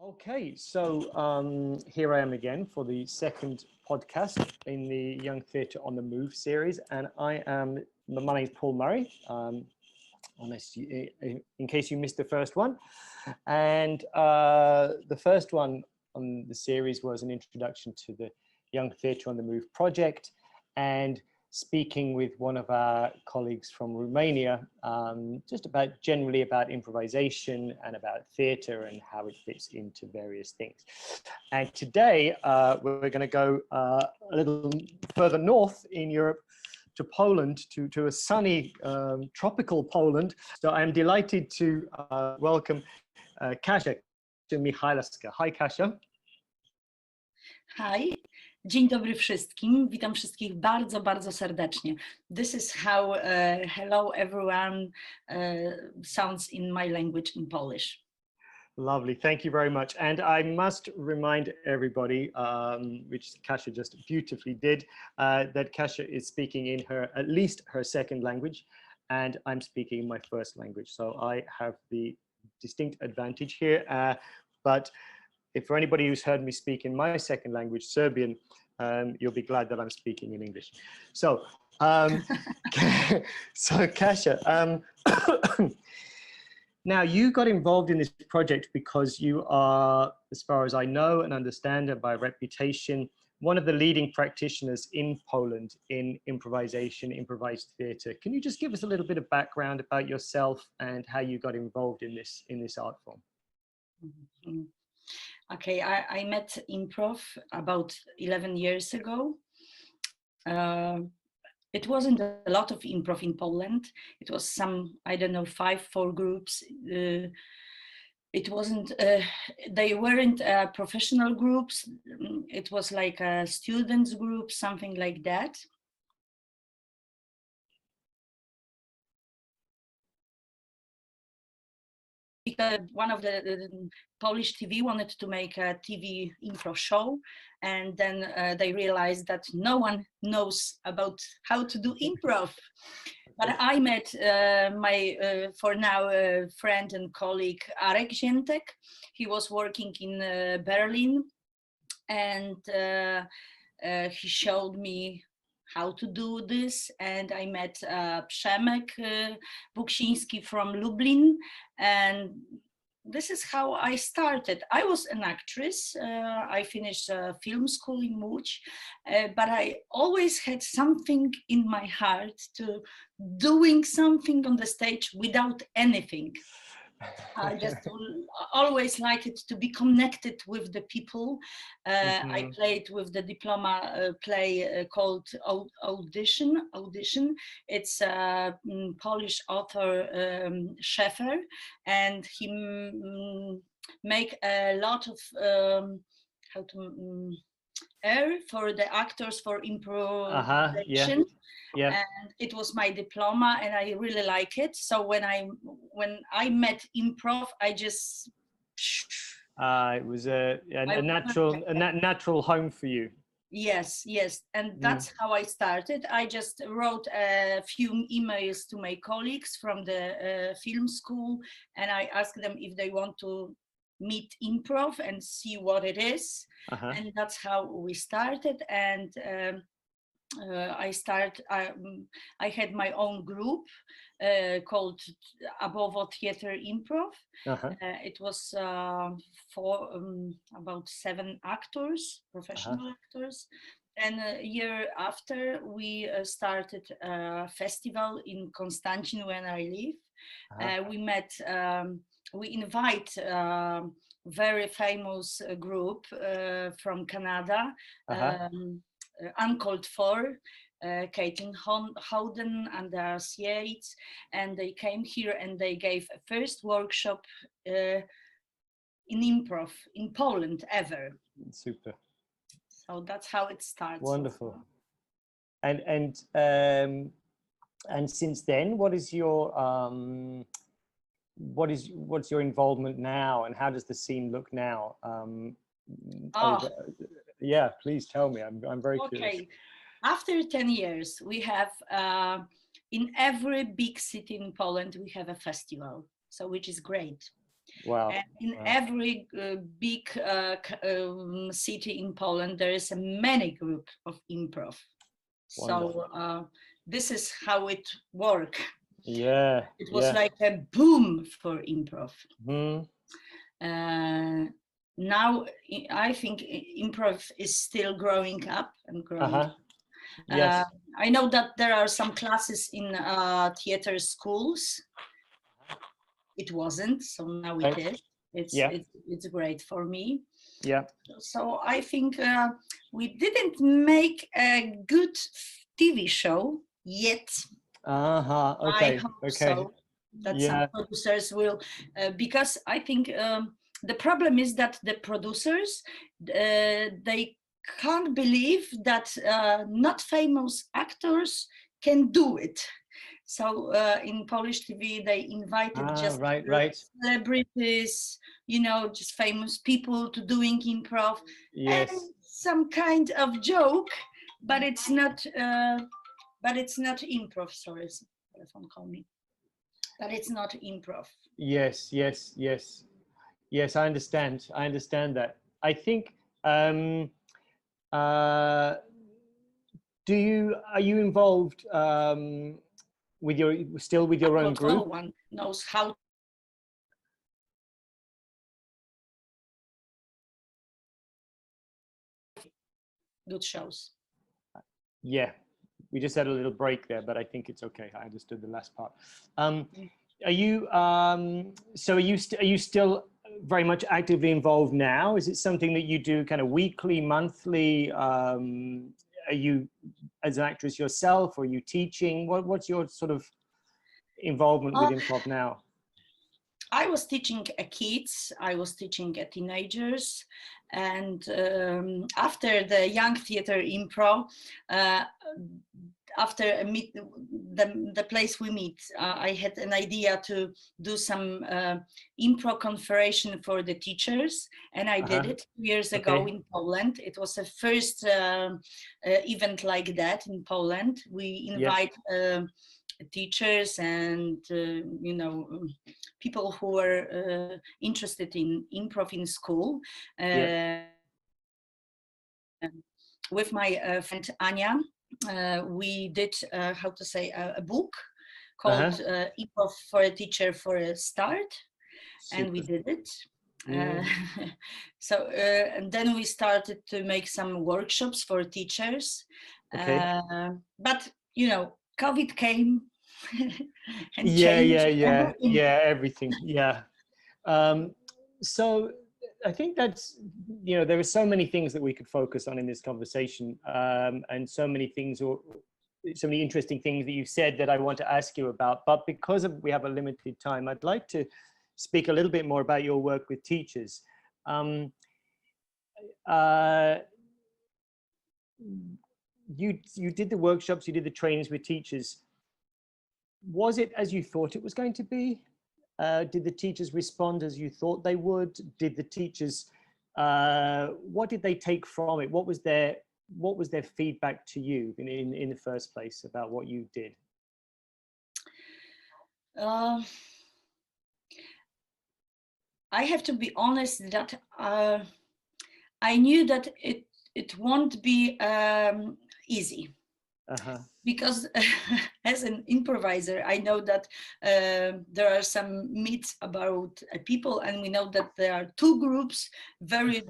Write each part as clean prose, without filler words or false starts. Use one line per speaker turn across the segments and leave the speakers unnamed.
Okay, so here I am again for the second podcast in the Young Theatre on the Move series, and my name is Paul Murray, in case you missed the first one. And the first one on the series was an introduction to the Young Theatre on the Move project, and speaking with one of our colleagues from Romania, just generally about improvisation and about theatre and how it fits into various things. And today we're going to go a little further north in Europe to Poland, to a sunny tropical Poland. So I'm delighted to welcome Kasia Michalska. Hi, Kasia.
Hi, dzień dobry wszystkim. Witam wszystkich bardzo, bardzo serdecznie. This is how hello everyone sounds in my language, in Polish.
Lovely, thank you very much. And I must remind everybody, which Kasia just beautifully did, that Kasia is speaking in at least her second language, and I'm speaking in my first language. So I have the distinct advantage here. But if for anybody who's heard me speak in my second language, Serbian, you'll be glad that I'm speaking in English. So, Kasia, now you got involved in this project because you are, as far as I know and understand it by reputation, one of the leading practitioners in Poland in improvisation, improvised theatre. Can you just give us a little bit of background about yourself and how you got involved in this art form?
Mm-hmm. Okay, I met improv about 11 years ago. It wasn't a lot of improv in Poland. It was some, I don't know, 4 groups. It wasn't, they weren't professional groups. It was like a students group, something like that. Because one of the Polish TV wanted to make a TV improv show, and then they realized that no one knows about how to do improv. But I met my, for now, friend and colleague, Elckie Centrum. He was working in Berlin, and he showed me how to do this, and I met Przemek Buksiński from Lublin, and this is how I started. I was an actress. I finished film school in Łódź, but I always had something in my heart to doing something on the stage without anything. I just always liked it to be connected with the people. I played with the diploma play called Audition. It's a Polish author, Schaeffer, and he make a lot of how to air for the actors for improvisation.
Yeah.
And it was my diploma, and I really like it. So when I met improv, I just
it was a natural home for you.
Yes, and that's how I started. I just wrote a few emails to my colleagues from the film school, and I asked them if they want to meet improv and see what it is. And that's how we started. And I had my own group called Abovo Theatre Improv. It was for about 7 actors, professional actors. And a year after, we started a festival in Konstancin, when I live. We met, we invite very famous group from Canada, Uncalled For, Caitlin Howden and Andreas Yates, and they came here and they gave a first workshop in improv in Poland ever.
Super.
So that's how it starts.
Wonderful. And since then, what's your involvement now, and how does the scene look now? Yeah, please tell me. I'm very curious.
After 10 years, we have in every big city in Poland we have a festival, so which is great.
Wow.
And in
Wow.
every big city in Poland, there is a many group of improv.
Wonderful.
So this is how it worked.
Yeah.
It was
Yeah.
like a boom for improv.
Hmm.
Now I think improv is still growing up and growing.
Uh-huh. Yes.
I know that there are some classes in theater schools. It wasn't, so now it is. It's great for me.
Yeah.
So I think we didn't make a good TV show yet.
Uh-huh. Okay.
I hope
Okay.
so. That some producers will, because I think the problem is that the producers they can't believe that not famous actors can do it. So in Polish TV, they invited just celebrities, you know, just famous people to doing improv.
Yes.
And some kind of joke, but it's not. But it's not improv. Sorry, telephone call me. But it's not improv.
Yes. Yes. Yes. Yes. I understand. I understand that. I think. Are you involved with your own group?
No one knows how. Good shows.
Yeah, we just had a little break there, but I think it's okay. I understood the last part. Are you still very much actively involved now? Is it something that you do kind of weekly, monthly? Are you, as an actress yourself, or are you teaching? What's your sort of involvement with improv now?
I was teaching kids, I was teaching teenagers, and after the young theater improv, after the place we meet, I had an idea to do some improv conference for the teachers, and I did it 2 years ago in Poland. It was the first event like that in Poland. We invite teachers and you know, people who were interested in improv in school. With my friend Anya, we did how to say a book called Improv for a Teacher for a Start. Super. And we did it. So and then we started to make some workshops for teachers. But you know, COVID came and changed
everything. So I think that's, you know, there are so many things that we could focus on in this conversation, and so many things, or so many interesting things that you've said that I want to ask you about. But because we have a limited time, I'd like to speak a little bit more about your work with teachers. You did the workshops, you did the trainings with teachers. Was it as you thought it was going to be? Did the teachers respond as you thought they would? Did the teachers, what did they take from it? What was their feedback to you in the first place about what you did?
I have to be honest that I knew that it won't be easy. Because as an improviser, I know that there are some myths about people, and we know that there are two groups very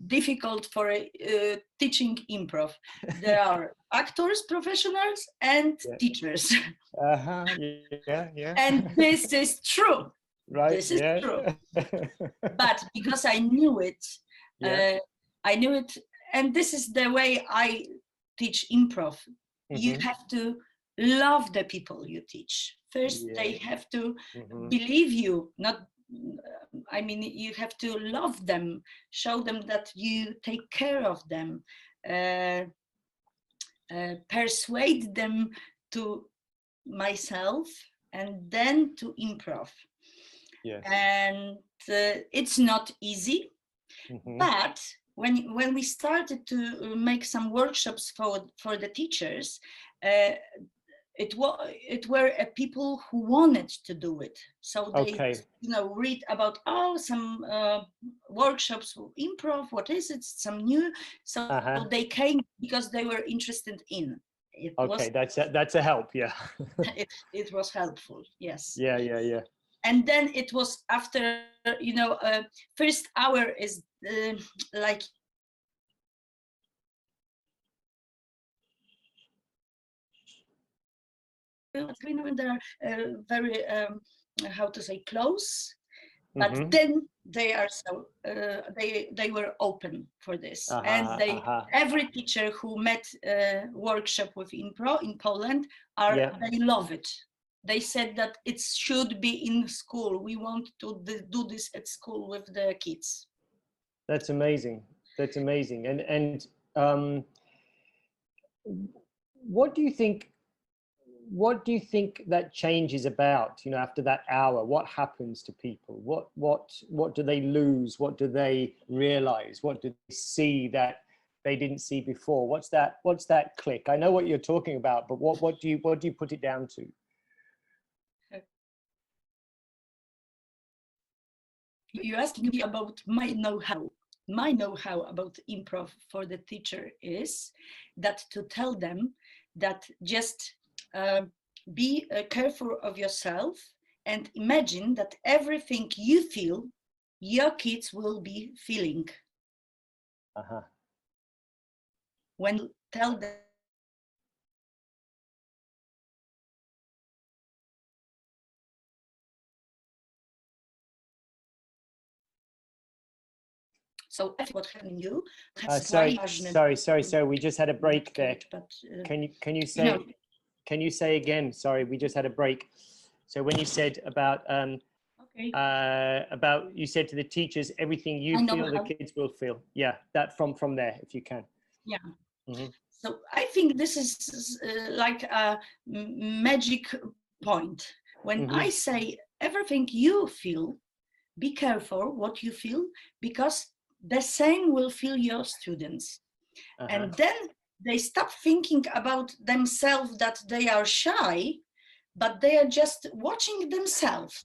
difficult for teaching improv. There are actors, professionals, and teachers. And this is true.
Right.
This is true. But because I knew it, and this is the way I teach improv. You have to love the people you teach. First, they have to believe you, not, I mean, you have to love them, show them that you take care of them, persuade them to myself, and then to improv. And it's not easy, but when we started to make some workshops for the teachers, it were people who wanted to do it. So they,
Okay.
read about some workshops, improv. What is it? Some new. So they came because they were interested in. It
okay, that's a help. Yeah.
it was helpful. Yes.
Yeah.
And then it was after first hour is like they're very how to say close, but then they are so they were open for this, and every teacher who met workshop with improv in Poland they love it. They said that it should be in school. We want to do this at school with the kids.
That's amazing. That's amazing. And what do you think? What do you think that change is about? After that hour, what happens to people? What do they lose? What do they realize? What do they see that they didn't see before? What's that click? I know what you're talking about, but what do you put it down to?
You're asking me about my know-how. My know-how about improv for the teacher is that to tell them that just be careful of yourself and imagine that everything you feel, your kids will be feeling. When you tell them so what happened in you.
Sorry. We just had a break there. But, can you say can you say again? Sorry, we just had a break. So when you said about you said to the teachers, everything you feel, the kids will feel. Yeah, that from there, if you can.
Yeah. So I think this is like a magic point. When I say everything you feel, be careful what you feel, because the same will feel your students. And then they stop thinking about themselves that they are shy, but they are just watching themselves,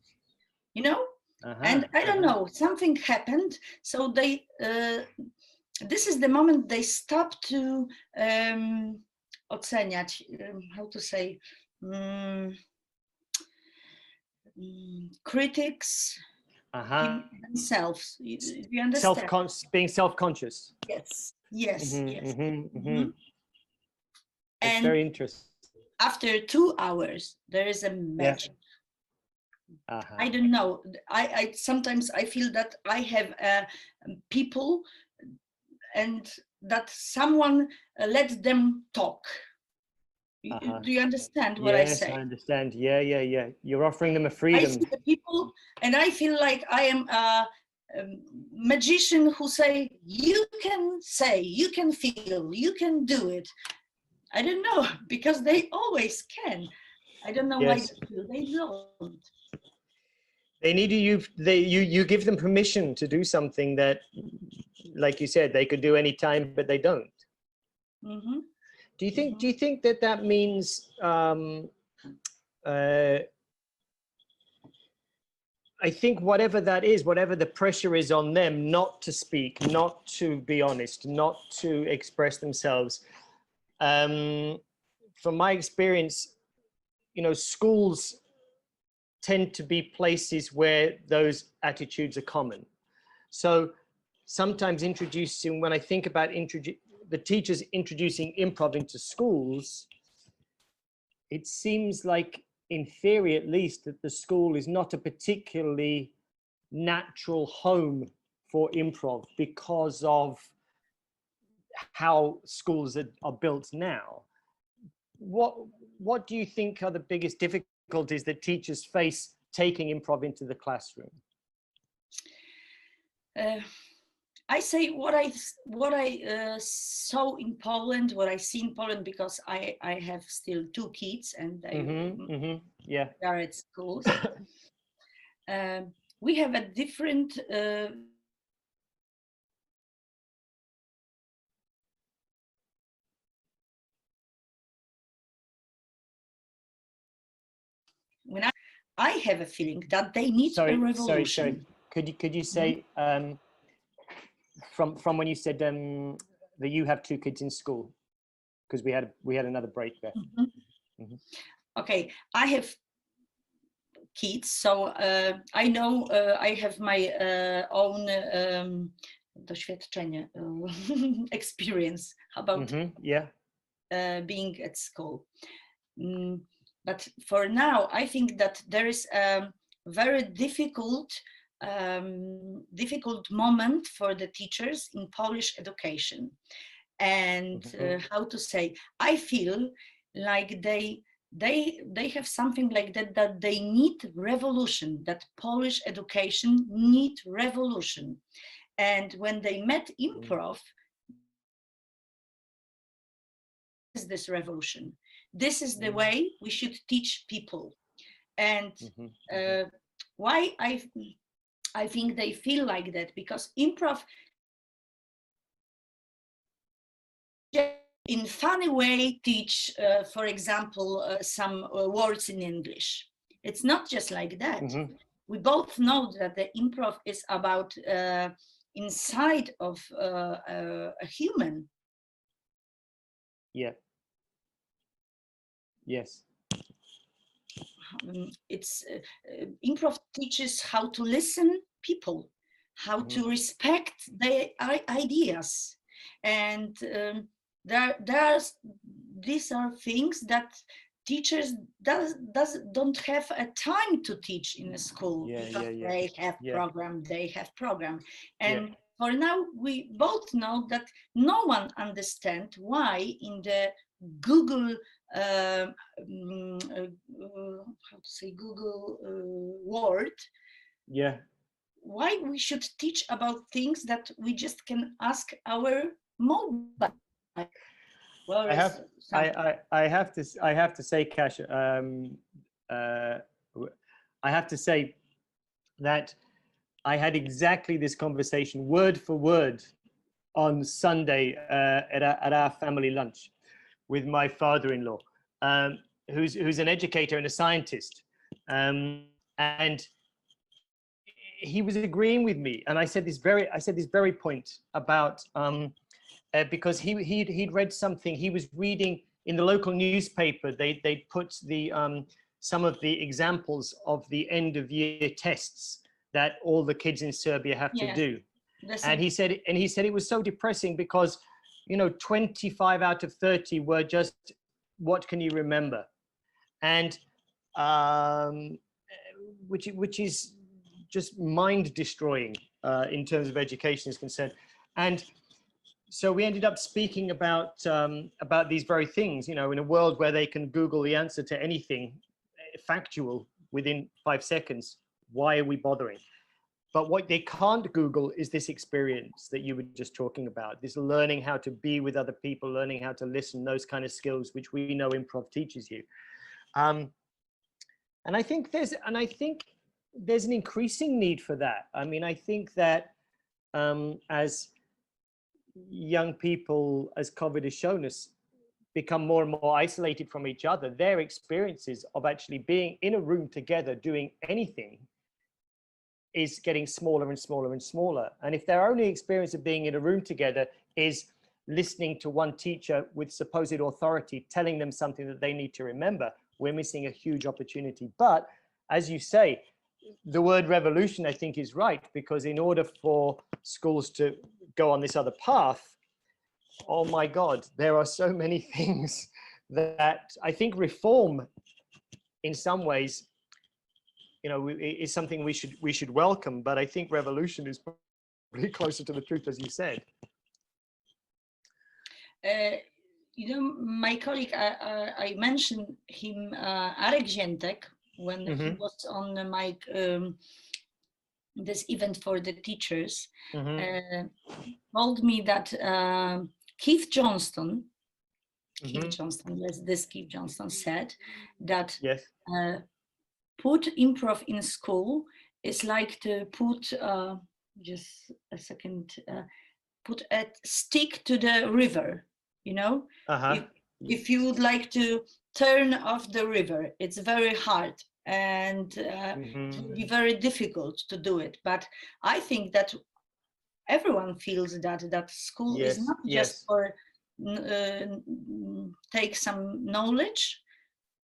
and I don't know, something happened. So they this is the moment they stop to oceniać, how to say, critics themselves. You understand?
Being self-conscious.
Yes.
It's very interesting.
After 2 hours, there is a magic. I don't know. I sometimes I feel that I have people, and that someone let them talk. Do you understand what I say?
Yes, I understand. Yeah. You're offering them a freedom.
I see the people, and I feel like I am a magician who say, you can say, you can feel, you can do it. I don't know, because they always can. I don't know why they don't.
They need you give them permission to do something that, like you said, they could do anytime, but they don't. Do you think that means I think whatever that is, whatever the pressure is on them not to speak, not to be honest, not to express themselves, from my experience, schools tend to be places where those attitudes are common. So sometimes when I think about the teachers introducing improv into schools, it seems like, in theory at least, that the school is not a particularly natural home for improv because of how schools are built now. What do you think are the biggest difficulties that teachers face taking improv into the classroom?
I say what I saw in Poland, what I see in Poland, because I have still 2 kids and they are at schools. We have a different when I have a feeling that they need a revolution.
Sorry. Could you say from when you said that you have 2 kids in school, because we had another break there.
Okay, I have kids, so I know I have my own doświadczenie, experience about being at school. But for now, I think that there is a very difficult moment for the teachers in Polish education. And how to say, I feel like they have something like that they need revolution, that Polish education need revolution. And when they met improv, is this revolution? This is the way we should teach people. And why I think they feel like that, because improv in funny way teach, for example, some words in English. It's not just like that. We both know that the improv is about inside of a human.
Yeah. Yes.
It's improv teaches how to listen people, how to respect their ideas, and these are things that teachers don't have a time to teach in a school, because they have program. And for now, we both know that no one understands why in the Google Google word, why we should teach about things that we just can ask our mobile. Well,
I have to say, Kasia, I have to say that I had exactly this conversation word for word on Sunday at our family lunch with my father-in-law, who's an educator and a scientist, and he was agreeing with me. And I said this very point about because he'd read something. He was reading in the local newspaper. They put the some of the examples of the end of year tests that all the kids in Serbia have to do. And he said it was so depressing because, 25 out of 30 were just, what can you remember? And which is just mind destroying in terms of education is concerned. And so we ended up speaking about these very things, in a world where they can Google the answer to anything factual within 5 seconds. Why are we bothering? But what they can't Google is this experience that you were just talking about, this learning how to be with other people, learning how to listen, those kind of skills, which we know improv teaches you. And I think there's an increasing need for that. I mean, I think that as young people, as COVID has shown us, become more and more isolated from each other, their experiences of actually being in a room together doing anything is getting smaller and smaller and smaller. And if their only experience of being in a room together is listening to one teacher with supposed authority telling them something that they need to remember, we're missing a huge opportunity. But as you say, the word revolution, I think, is right, because in order for schools to go on this other path, oh my God, there are so many things that I think reform in some ways, is something we should welcome, but I think revolution is probably closer to the truth, as you said.
My colleague, I mentioned him, Arek Ziętek, when he was on this event for the teachers, told me that Keith Johnston said that put improv in school is like to put, just a second, put a stick to the river, If you would like to turn off the river, it's very hard. and it will be very difficult to do it. But I think that everyone feels that school is not just for take some knowledge,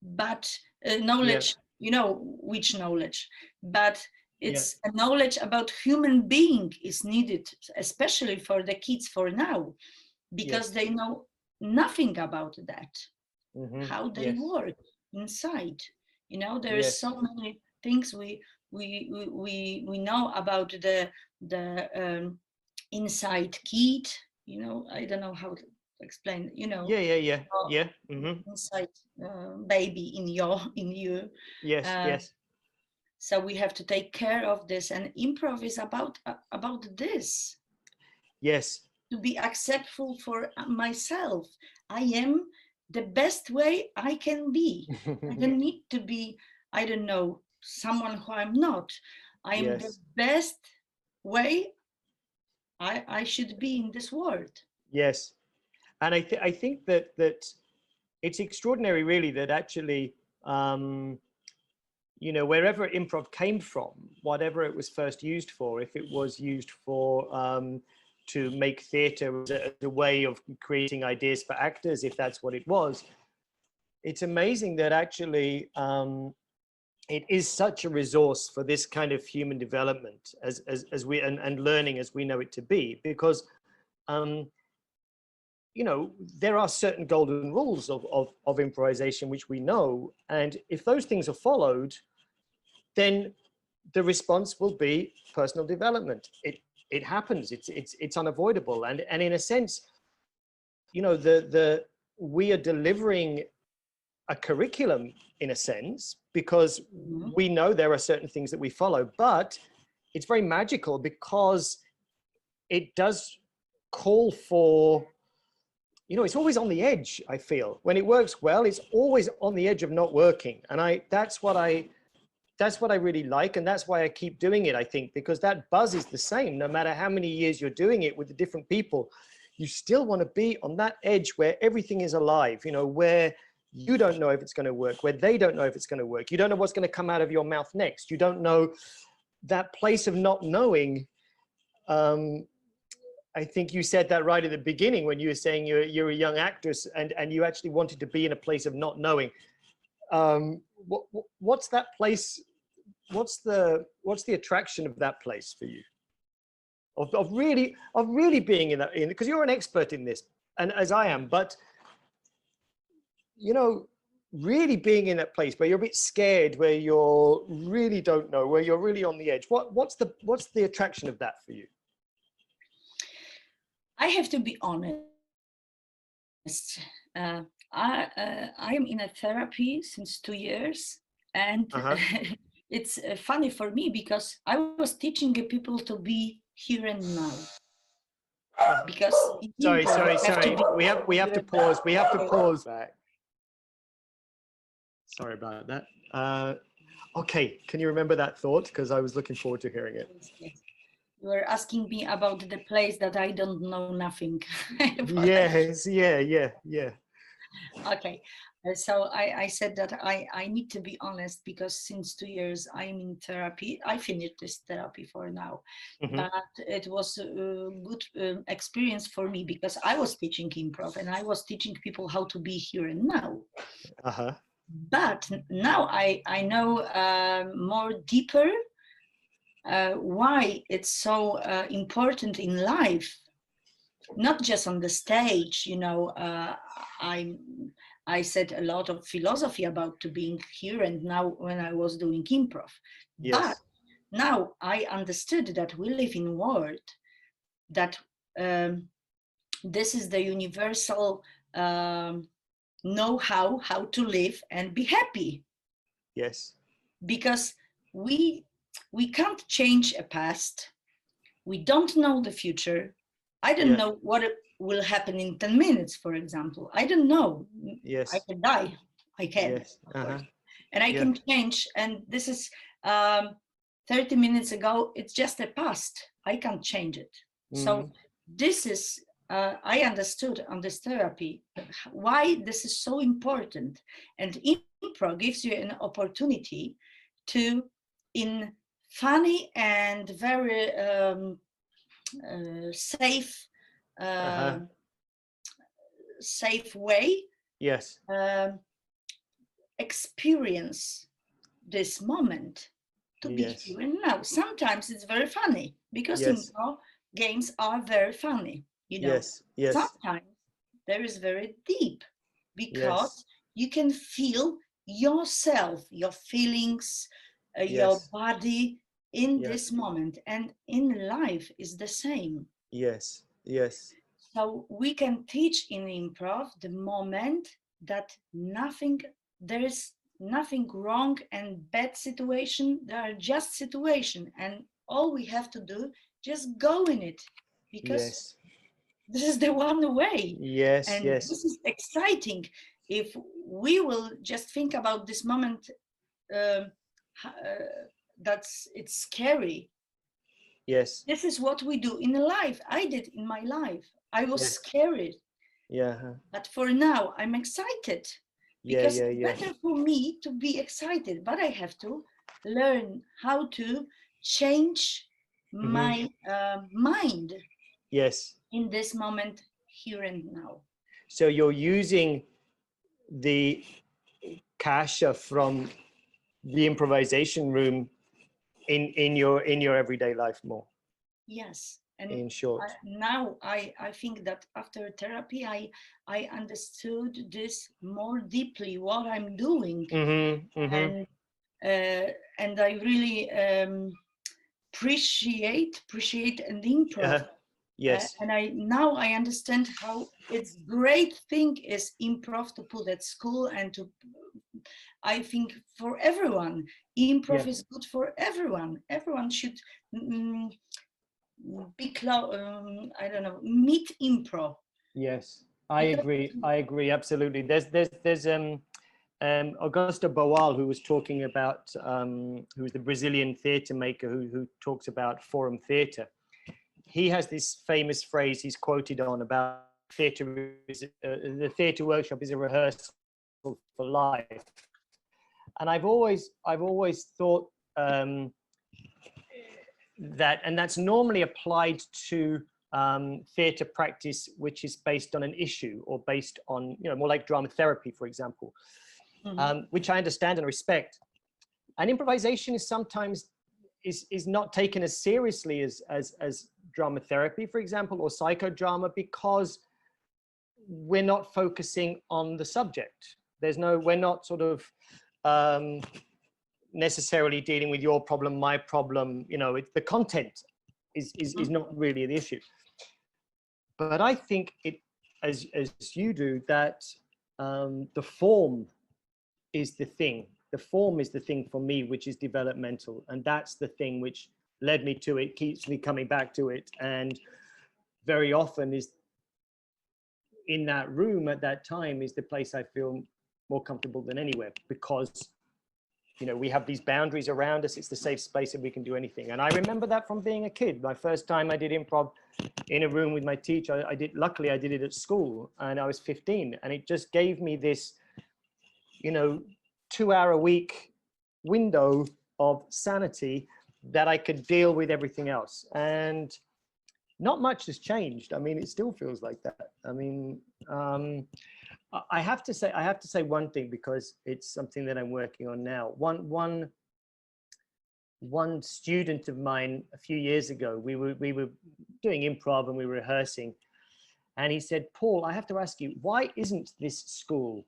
but knowledge, you know which knowledge, but it's a knowledge about human being is needed, especially for the kids for now, because they know nothing about that, how they work inside. You know, there is so many things we know about the inside kid. You know, I don't know how to explain. You know, inside baby in you.
Yes.
So we have to take care of this, and improv is about this.
Yes.
To be acceptful for myself. I am the best way I can be. I don't need to be, I don't know, someone who I'm not. I am the best way I should be in this world.
Yes. And I think that it's extraordinary, really, that actually, you know, wherever improv came from, whatever it was first used for, if it was used for to make theatre as a way of creating ideas for actors, if that's what it was, it's amazing that actually it is such a resource for this kind of human development as we and learning as we know it to be, because you know, there are certain golden rules of improvisation which we know, and if those things are followed, then the response will be personal development. It happens. It's unavoidable, and in a sense, you know, we are delivering a curriculum in a sense, because we know there are certain things that we follow, but it's very magical because it does call for, you know, it's always on the edge. I feel when it works well, it's always on the edge of not working, and that's what I really like, and that's why I keep doing it, I think, because that buzz is the same no matter how many years you're doing it with the different people. You still want to be on that edge where everything is alive, you know, where you don't know if it's going to work, where they don't know if it's going to work. You don't know what's going to come out of your mouth next. You don't know, that place of not knowing. I think you said that right at the beginning when you were saying you're a young actress and you actually wanted to be in a place of not knowing. What's that place? What's the attraction of that place for you? Of really being in that, because you're an expert in this, and as I am, but you know, really being in that place where you're a bit scared, where you're really don't know, where you're really on the edge. What's the attraction of that for you?
I have to be honest. I am in a therapy since 2 years, and it's funny for me because I was teaching people to be here and now. Because
sorry. We have to pause. We have to pause back. Sorry about that. Okay, can you remember that thought? Because I was looking forward to hearing it.
Yes. You were asking me about the place that I don't know nothing.
Yes, yeah.
Okay, so I said that I need to be honest, because since 2 years I'm in therapy. I finished this therapy for now, but it was a good experience for me because I was teaching improv and I was teaching people how to be here and now. But now I know more deeper why it's so important in life, not just on the stage. You know, I said a lot of philosophy about to being here and now when I was doing improv. Yes. But now I understood that we live in a world that this is the universal know-how how to live and be happy.
Yes.
Because we can't change a past. We don't know the future. I don't know what will happen in 10 minutes, for example. I don't know.
Yes.
I can die. I can.
Yes.
And I can change. And this is 30 minutes ago. It's just a past. I can't change it. So this is, I understood on this therapy why this is so important. And improv gives you an opportunity to, in funny and very safe safe way,
yes,
experience this moment to be
yes,
here and now. Sometimes it's very funny because
yes,
improv games are very funny, you know.
yes, yes,
Sometimes there is very deep because
yes,
you can feel yourself, your feelings, your
yes,
body in
yeah,
this moment, and in life is the same.
yes, yes,
So we can teach in improv the moment that there is nothing wrong and bad situation. There are just situation, and all we have to do just go in it, because
yes,
this is the one way,
yes,
and
yes,
this is exciting. If we will just think about this moment, um, it's scary.
yes,
This is what we do in life. I did in my life. I was
yes,
scared,
yeah,
but for now I'm excited,
yeah,
because
yeah,
it's
yeah,
better for me to be excited, but I have to learn how to change
hmm,
my mind
yes.
in this moment, here and now.
So you're using the Kasia from the improvisation room in your everyday life more,
Yes, and
in short.
now I think that after therapy I understood this more deeply, what I'm doing,
Mm-hmm, mm-hmm.
and and I really appreciate and improv.
Yes,
And now I understand how it's great thing is improv to put at school, and to, I think, for everyone,
yeah,
improv is good for everyone. Everyone should mm, I don't know, meet improv,
yes. I
because
agree. I agree absolutely. There's Augusto Boal, who was talking about, who was the Brazilian theatre maker who talks about forum theatre. He has this famous phrase he's quoted on about theatre the theatre workshop is a rehearsal for life. And I've always thought that, and that's normally applied to theatre practice which is based on an issue, or based on, you know, more like drama therapy, for example, which I understand and respect. And improvisation is sometimes is not taken as seriously as drama therapy, for example, or psychodrama, because we're not focusing on the subject. We're not sort of necessarily dealing with your problem, my problem. You know, the content is not really the issue. But I think it, as you do, that the form is the thing. The form is the thing for me, which is developmental, and that's the thing which led me to it, keeps me coming back to it, and very often is in that room at that time is the place I feel more comfortable than anywhere, because, you know, we have these boundaries around us. It's the safe space and we can do anything. And I remember that from being a kid. My first time I did improv in a room with my teacher, luckily I did it at school, and I was 15, and it just gave me this, you know, 2-hour a week window of sanity that I could deal with everything else. And not much has changed. I mean, it still feels like that. I mean, I have to say one thing, because it's something that I'm working on now. One student of mine a few years ago, we were doing improv and we were rehearsing, and he said, "Paul, I have to ask you, why isn't this school?"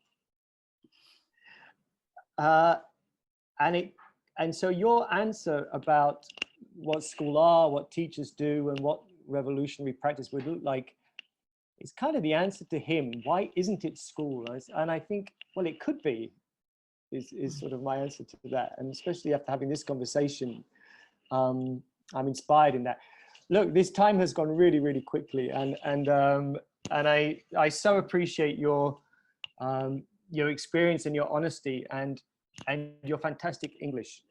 And so your answer about what school are, what teachers do, and what revolutionary practice would look like is kind of the answer to him. Why isn't it school? And I think, well, it could be, is sort of my answer to that. And especially after having this conversation, I'm inspired in that. Look, this time has gone really, really quickly, and I so appreciate your experience and your honesty and your fantastic English.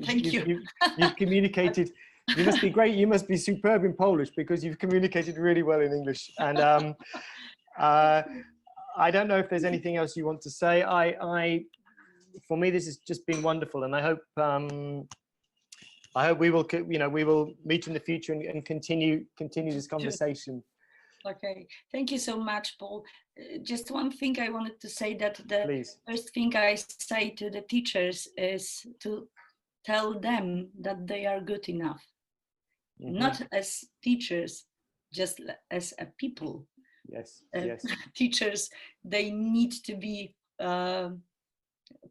Thank you.
You've communicated. You must be great. You must be superb in Polish, because you've communicated really well in English. And I don't know if there's anything else you want to say. for me, this has just been wonderful, and I hope we will, we will meet in the future and continue this conversation.
Okay, thank you so much, Paul. Just one thing I wanted to say, that the
Please.
first thing I say to the teachers is to tell them that they are good enough, not as teachers, just as a people.
Yes, yes.
Teachers, they need to be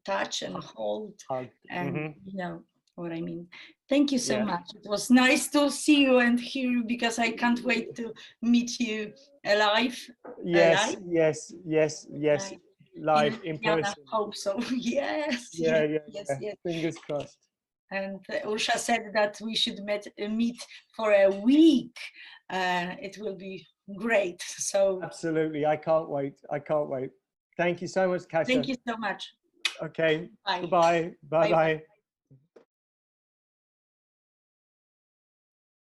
touched and hold, and you know what I mean. Thank you so much. It was nice to see you and hear you, because I can't wait to meet you alive.
Yes, yes, yes, yes. Live in person.
I hope so. Yes.
Yeah.
Yes.
Fingers crossed.
And Ursha said that we should meet for a week. It will be great. So
absolutely, I can't wait. Thank you so much, Kasia.
Thank you so much.
Okay.
Bye.
Goodbye. Bye.